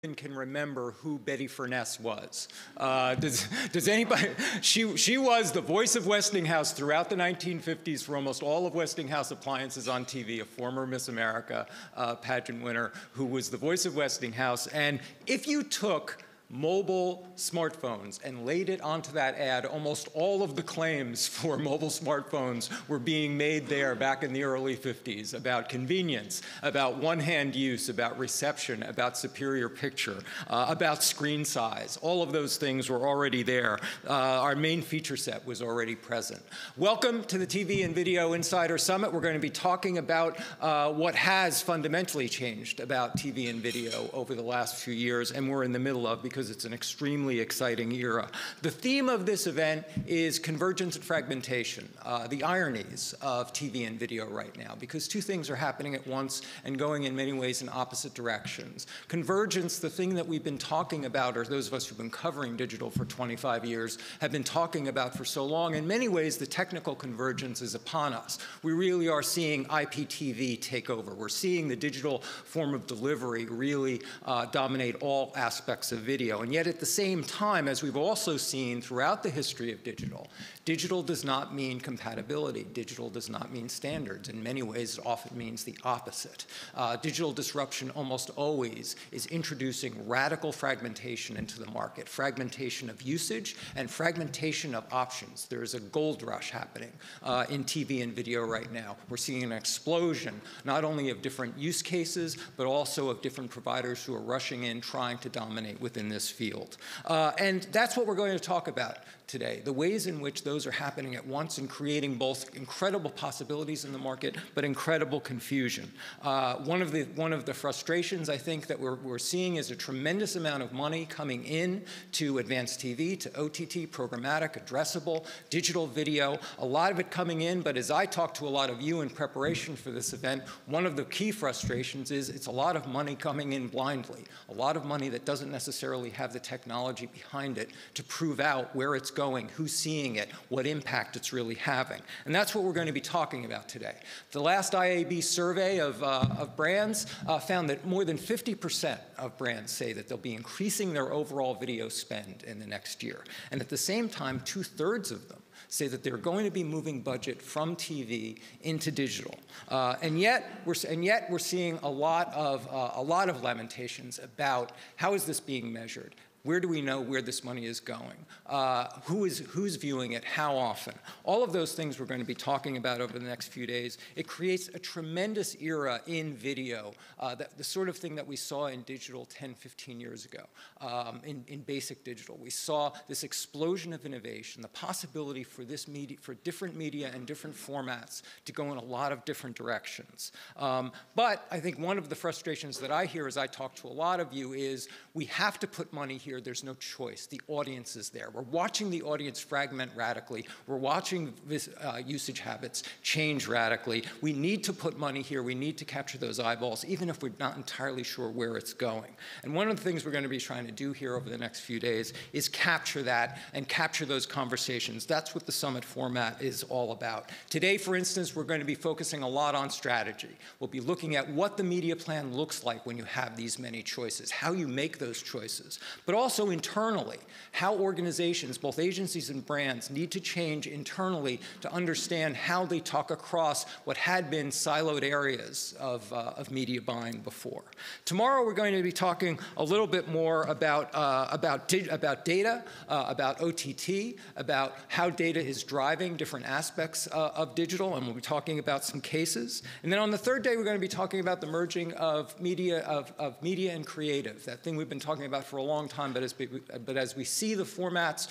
can remember who Betty Furness was. Does anybody? She was the voice of Westinghouse throughout the 1950s for almost all of Westinghouse appliances on TV, a former Miss America pageant winner who was the voice of Westinghouse. And if you took mobile smartphones and laid it onto that ad, almost all of the claims for mobile smartphones were being made there back in the early 50s about convenience, about one-hand use, about reception, about superior picture, about screen size. All of those things were already there. Our main feature set was already present. Welcome to the TV and Video Insider Summit. We're going to be talking about what has fundamentally changed about TV and video over the last few years, and we're in the middle of, because it's an extremely exciting era. The theme of this event is convergence and fragmentation, the ironies of TV and video right now, because two things are happening at once and going in many ways in opposite directions. Convergence, the thing that we've been talking about, or those of us who've been covering digital for 25 years have been talking about for so long. In many ways, the technical convergence is upon us. We really are seeing IPTV take over. We're seeing the digital form of delivery really dominate all aspects of video. And yet at the same time, as we've also seen throughout the history of digital, digital does not mean compatibility. Digital does not mean standards. In many ways, it often means the opposite. Digital disruption almost always is introducing radical fragmentation into the market, fragmentation of usage and fragmentation of options. There is a gold rush happening in TV and video right now. We're seeing an explosion, not only of different use cases, but also of different providers who are rushing in, trying to dominate within this field. And that's what we're going to talk about today, the ways in which those are happening at once and creating both incredible possibilities in the market, but incredible confusion. One of the frustrations I think that we're seeing is a tremendous amount of money coming in to advanced TV, to OTT, programmatic, addressable, digital video, a lot of it coming in, but as I talk to a lot of you in preparation for this event, one of the key frustrations is it's a lot of money coming in blindly, a lot of money that doesn't necessarily have the technology behind it to prove out where it's going, who's seeing it, what impact it's really having. And that's what we're going to be talking about today. The last IAB survey of brands found that more than 50% of brands say that they'll be increasing their overall video spend in the next year. And at the same time, 2/3 of them say that they're going to be moving budget from TV into digital. And yet we're seeing a lot of lamentations about how is this being measured. Where do we know where this money is going? Who's viewing it? How often? All of those things we're going to be talking about over the next few days. It creates a tremendous era in video, the sort of thing that we saw in digital 10, 15 years ago, in basic digital. We saw this explosion of innovation, the possibility for different media and different formats to go in a lot of different directions. But I think one of the frustrations that I hear as I talk to a lot of you is we have to put money here. There's no choice. The audience is there. We're watching the audience fragment radically. We're watching this, usage habits change radically. We need to put money here. We need to capture those eyeballs, even if we're not entirely sure where it's going. And one of the things we're going to be trying to do here over the next few days is capture that and capture those conversations. That's what the summit format is all about. Today, for instance, we're going to be focusing a lot on strategy. We'll be looking at what the media plan looks like when you have these many choices, how you make those choices, but also internally, how organizations, both agencies and brands, need to change internally to understand how they talk across what had been siloed areas of media buying before. Tomorrow, we're going to be talking a little bit more about data, about OTT, about how data is driving different aspects of digital, and we'll be talking about some cases. And then on the third day, we're going to be talking about the merging of media and creative, that thing we've been talking about for a long time, but as we see the formats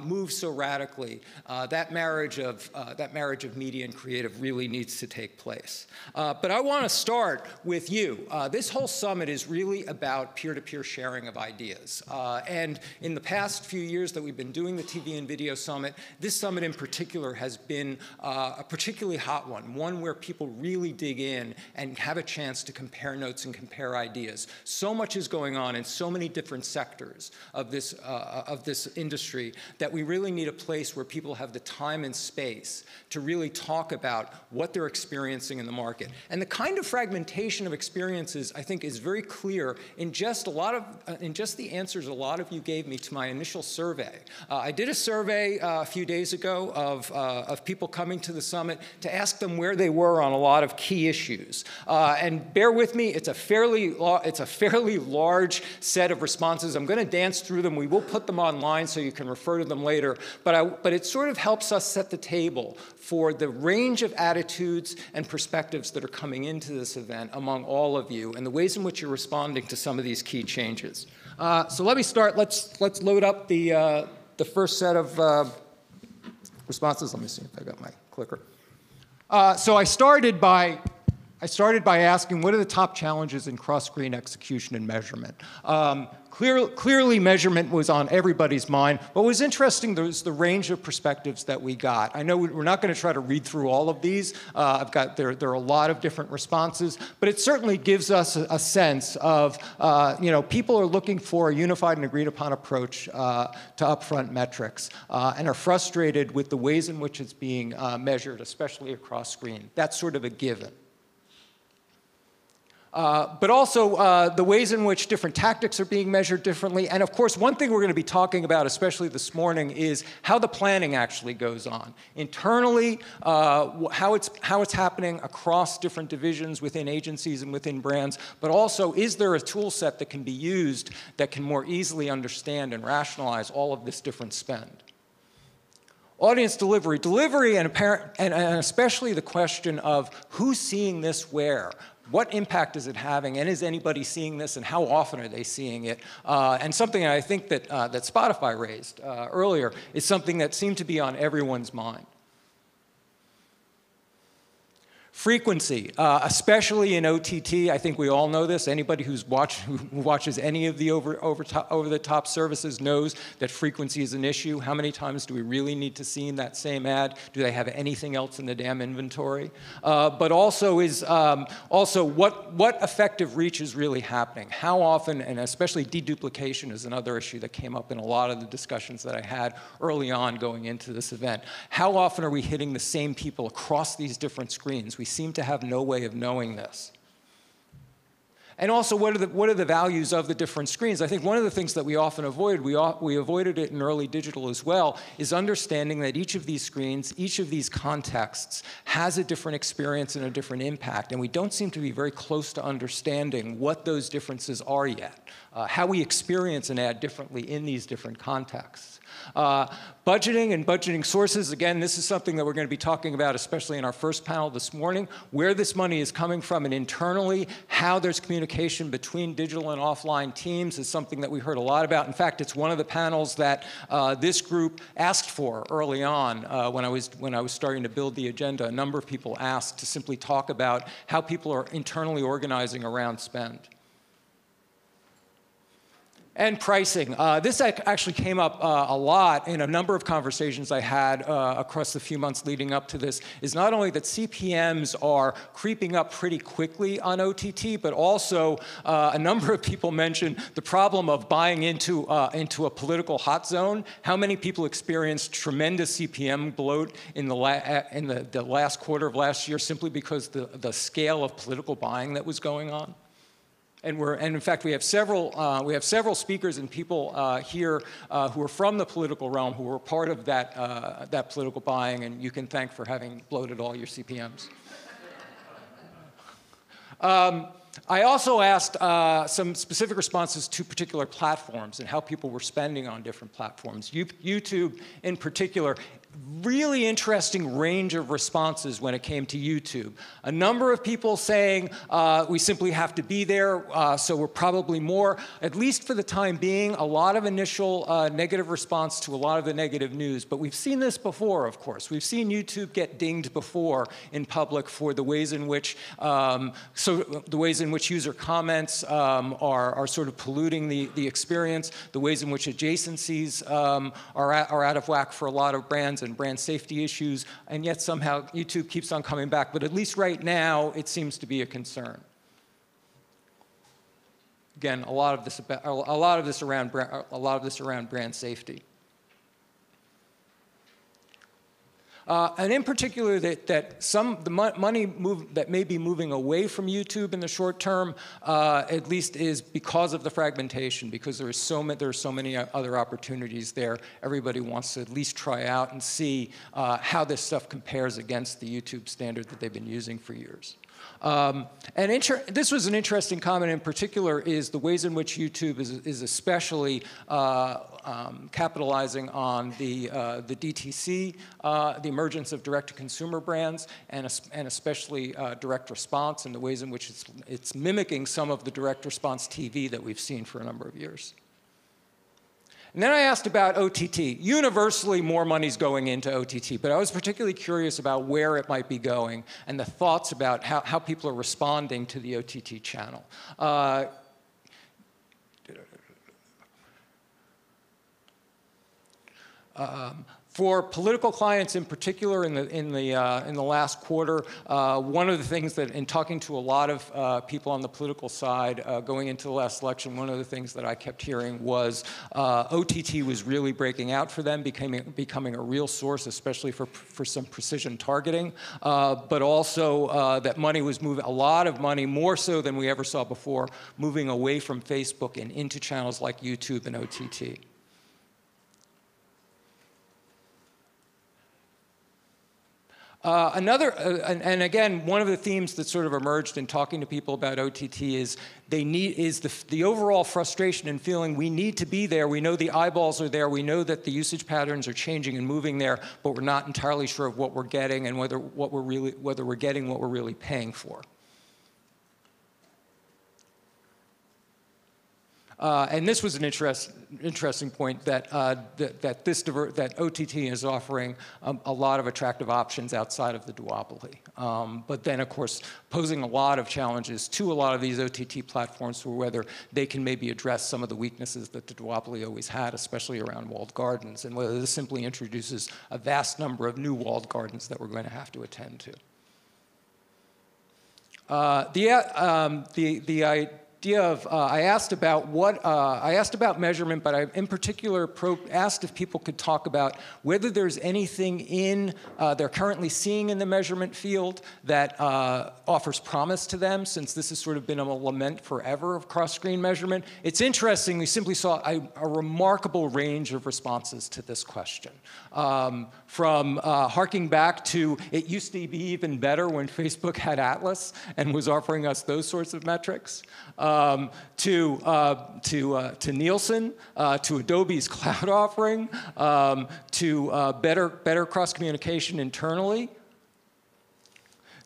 move so radically, that marriage of media and creative really needs to take place. But I want to start with you. This whole summit is really about peer-to-peer sharing of ideas. And in the past few years that we've been doing the TV and Video Summit, this summit in particular has been a particularly hot one where people really dig in and have a chance to compare notes and compare ideas. So much is going on in so many different sectors of this industry that we really need a place where people have the time and space to really talk about what they're experiencing in the market. And the kind of fragmentation of experiences, I think, is very clear in just the answers a lot of you gave me to my initial survey. I did a survey a few days ago of people coming to the summit to ask them where they were on a lot of key issues. And bear with me, it's a fairly large set of responses. I'm going to dance through them. We will put them online so you can refer to them later. But it sort of helps us set the table for the range of attitudes and perspectives that are coming into this event among all of you and the ways in which you're responding to some of these key changes. So let me start. Let's load up the first set of responses. Let me see if I got my clicker. So I started by asking, what are the top challenges in cross-screen execution and measurement? Clearly, measurement was on everybody's mind. What was interesting was the range of perspectives that we got. I know we're not going to try to read through all of these. There are a lot of different responses, but it certainly gives us a sense of, people are looking for a unified and agreed-upon approach to upfront metrics and are frustrated with the ways in which it's being measured, especially across screen. That's sort of a given. But also the ways in which different tactics are being measured differently. And of course, one thing we're going to be talking about, especially this morning, is how the planning actually goes on. Internally, how it's happening across different divisions within agencies and within brands, but also, is there a tool set that can be used that can more easily understand and rationalize all of this different spend? Audience delivery, and especially the question of who's seeing this where. What impact is it having, and is anybody seeing this, and how often are they seeing it? And something I think that Spotify raised earlier is something that seemed to be on everyone's mind. Frequency, especially in OTT, I think we all know this. Anybody who watches any of the over-the-top services knows that frequency is an issue. How many times do we really need to see in that same ad? Do they have anything else in the damn inventory? But also what effective reach is really happening? How often, and especially deduplication is another issue that came up in a lot of the discussions that I had early on going into this event. How often are we hitting the same people across these different screens? We seem to have no way of knowing this. And also, what are the values of the different screens? I think one of the things that we often avoid, we avoided it in early digital as well, is understanding that each of these screens, each of these contexts, has a different experience and a different impact. And we don't seem to be very close to understanding what those differences are yet, how we experience an ad differently in these different contexts. Budgeting and budgeting sources, again, this is something that we're going to be talking about, especially in our first panel this morning, where this money is coming from, and internally, how there's communication between digital and offline teams is something that we heard a lot about. In fact, it's one of the panels that this group asked for early on when I was starting to build the agenda. A number of people asked to simply talk about how people are internally organizing around spend. And pricing. This actually came up a lot in a number of conversations I had across the few months leading up to this, is not only that CPMs are creeping up pretty quickly on OTT, but also a number of people mentioned the problem of buying into a political hot zone. How many people experienced tremendous CPM bloat in the last quarter of last year simply because the scale of political buying that was going on? And in fact, we have several speakers and people here who are from the political realm who were part of that political buying, and you can thank for having bloated all your CPMs. I also asked some specific responses to particular platforms and how people were spending on different platforms. YouTube, in particular, really interesting range of responses when it came to YouTube. A number of people saying we simply have to be there, so we're probably more, at least for the time being, a lot of initial negative response to a lot of the negative news. But we've seen this before, of course. We've seen YouTube get dinged before in public for the ways in which user comments are sort of polluting the experience, the ways in which adjacencies are out of whack for a lot of brands and brand safety issues, and yet somehow YouTube keeps on coming back. But at least right now, it seems to be a concern. Again, a lot of this around brand safety. And in particular, that the money that may be moving away from YouTube in the short term, at least, is because of the fragmentation, because there are so many other opportunities there. Everybody wants to at least try out and see how this stuff compares against the YouTube standard that they've been using for years. This was an interesting comment in particular, is the ways in which YouTube is especially capitalizing on the DTC, the emergence of direct-to-consumer brands, and especially direct response, and the ways in which it's mimicking some of the direct response TV that we've seen for a number of years. And then I asked about OTT. Universally, more money's going into OTT, but I was particularly curious about where it might be going and the thoughts about how people are responding to the OTT channel. For political clients in particular, in the last quarter, one of the things that, in talking to a lot of people on the political side going into the last election, one of the things that I kept hearing was OTT was really breaking out for them, becoming a real source, especially for some precision targeting, but also that money was moving, a lot of money, more so than we ever saw before, moving away from Facebook and into channels like YouTube and OTT. And again, one of the themes that sort of emerged in talking to people about OTT is the overall frustration and feeling we need to be there. We know the eyeballs are there. We know that the usage patterns are changing and moving there, but we're not entirely sure of what we're getting and whether we're getting what we're really paying for. And this was an interesting point that that OTT is offering a lot of attractive options outside of the duopoly. But then, of course, posing a lot of challenges to a lot of these OTT platforms for whether they can maybe address some of the weaknesses that the duopoly always had, especially around walled gardens, and whether this simply introduces a vast number of new walled gardens that we're going to have to attend to. I asked about measurement, but I in particular asked if people could talk about whether there's anything they're currently seeing in the measurement field that offers promise to them, since this has sort of been a lament forever of cross-screen measurement. It's interesting, we simply saw a remarkable range of responses to this question. From harking back to, it used to be even better when Facebook had Atlas and was offering us those sorts of metrics, to Nielsen, to Adobe's cloud offering, to better cross-communication internally,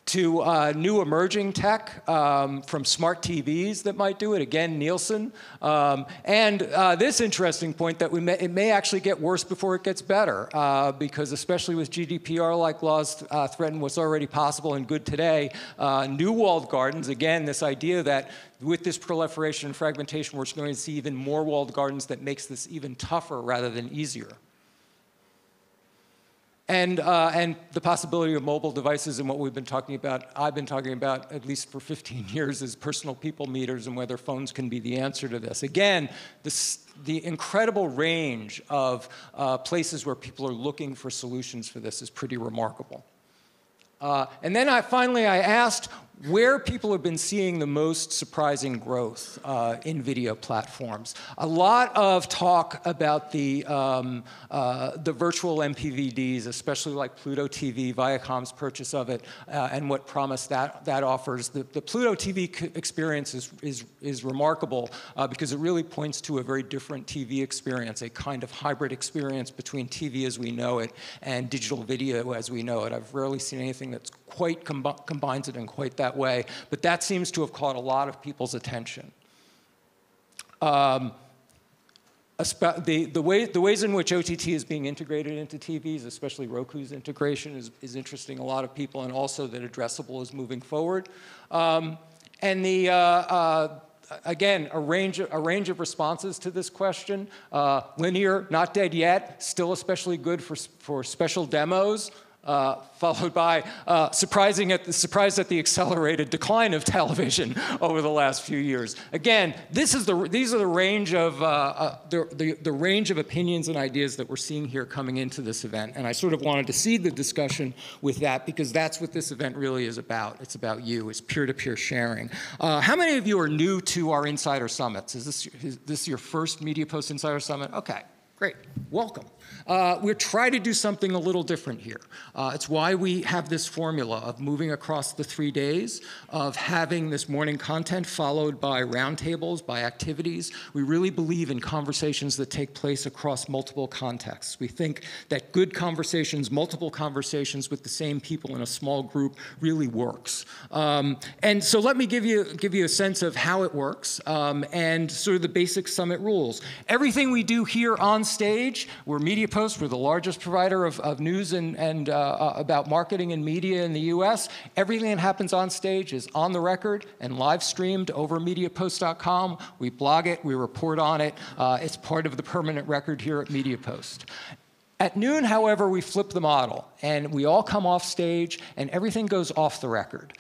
to new emerging tech from smart TVs that might do it, again, Nielsen. And this interesting point that it may actually get worse before it gets better, because especially with GDPR-like laws threaten what's already possible and good today, new walled gardens, again, this idea that with this proliferation and fragmentation, we're going to see even more walled gardens that makes this even tougher rather than easier. And the possibility of mobile devices and what we've been talking about, I've been talking about at least for 15 years, is personal people meters and whether phones can be the answer to this. Again, the incredible range of places where people are looking for solutions for this is pretty remarkable. And then finally I asked where people have been seeing the most surprising growth in video platforms. A lot of talk about the virtual MPVDs, especially like Pluto TV, Viacom's purchase of it, and what promise that offers. The Pluto TV experience is remarkable because it really points to a very different TV experience, a kind of hybrid experience between TV as we know it and digital video as we know it. I've rarely seen anything that's quite combines it in quite that way, but that seems to have caught a lot of people's attention. The ways in which OTT is being integrated into TVs, especially Roku's integration, is interesting a lot of people, and also that addressable is moving forward. And again, a range of responses to this question. Linear, not dead yet, still especially good for special demos. followed by surprised at the accelerated decline of television over the last few years. Again, these are the range of the range of opinions and ideas that we're seeing here coming into this event, and I sort of wanted to seed the discussion with that because that's what this event really is about. It's about you. It's peer-to-peer sharing. How many of you are new to our Insider Summits? Is this your first MediaPost Insider Summit? Okay, great. Welcome. We're trying to do something a little different here. It's why we have this formula of moving across the 3 days, of having this morning content followed by roundtables, by activities. We really believe in conversations that take place across multiple contexts. We think that good conversations, multiple conversations with the same people in a small group really works. And so let me give you a sense of how it works and sort of the basic summit rules. Everything we do here on stage, we're MediaPost, we're the largest provider of news and about marketing and media in the US. Everything that happens on stage is on the record and live streamed over MediaPost.com. We blog it, we report on it. It's part of the permanent record here at MediaPost. At noon, however, we flip the model, and we all come off stage, and everything goes off the record.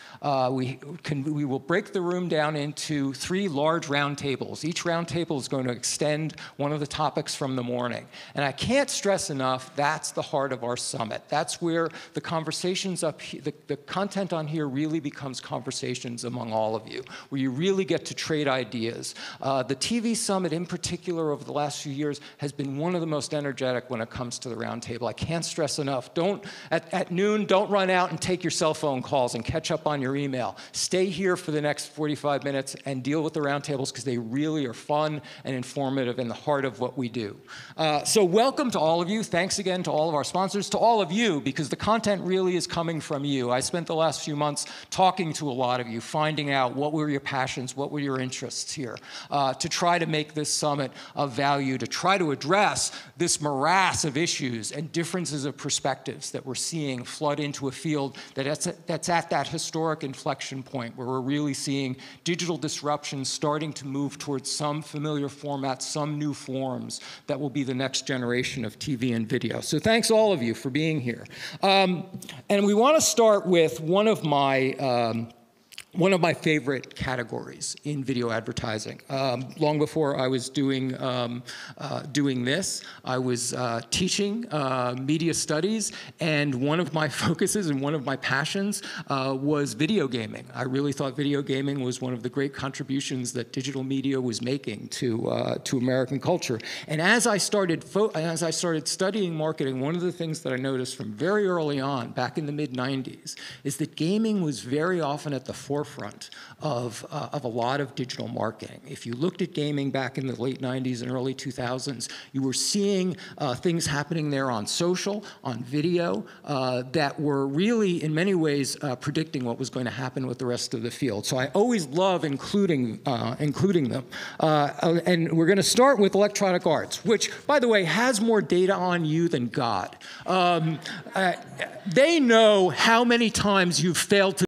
We will break the room down into 3 large round tables. Each round table is going to extend one of the topics from the morning. And I can't stress enough, that's the heart of our summit. That's where the conversations up here, the content on here really becomes conversations among all of you, where you really get to trade ideas. The TV summit in particular over the last few years has been one of the most energetic when it comes to the round table. I can't stress enough. At noon, don't run out and take your cell phone calls and catch up on your email. Stay here for the next 45 minutes and deal with the roundtables because they really are fun and informative in the heart of what we do. So welcome to all of you. Thanks again to all of our sponsors, to all of you, because the content really is coming from you. I spent the last few months talking to a lot of you, finding out what were your passions, what were your interests here, to try to make this summit of value, to try to address this morass of issues and differences of perspectives that we're seeing flood into a field that's at that historic inflection point where we're really seeing digital disruption starting to move towards some familiar formats, some new forms that will be the next generation of TV and video. So thanks all of you for being here. And we want to start with one of my favorite categories in video advertising. Long before I was doing this, I was teaching media studies, and one of my focuses and one of my passions was video gaming. I really thought video gaming was one of the great contributions that digital media was making to American culture. And as I started studying marketing, one of the things that I noticed from very early on, back in the mid-90s, is that gaming was very often at the forefront of a lot of digital marketing. If you looked at gaming back in the late 90s and early 2000s, you were seeing things happening there on social, on video, that were really, in many ways, predicting what was going to happen with the rest of the field. So I always love including them. And we're going to start with electronic arts, which, by the way, has more data on you than God. They know how many times you've failed to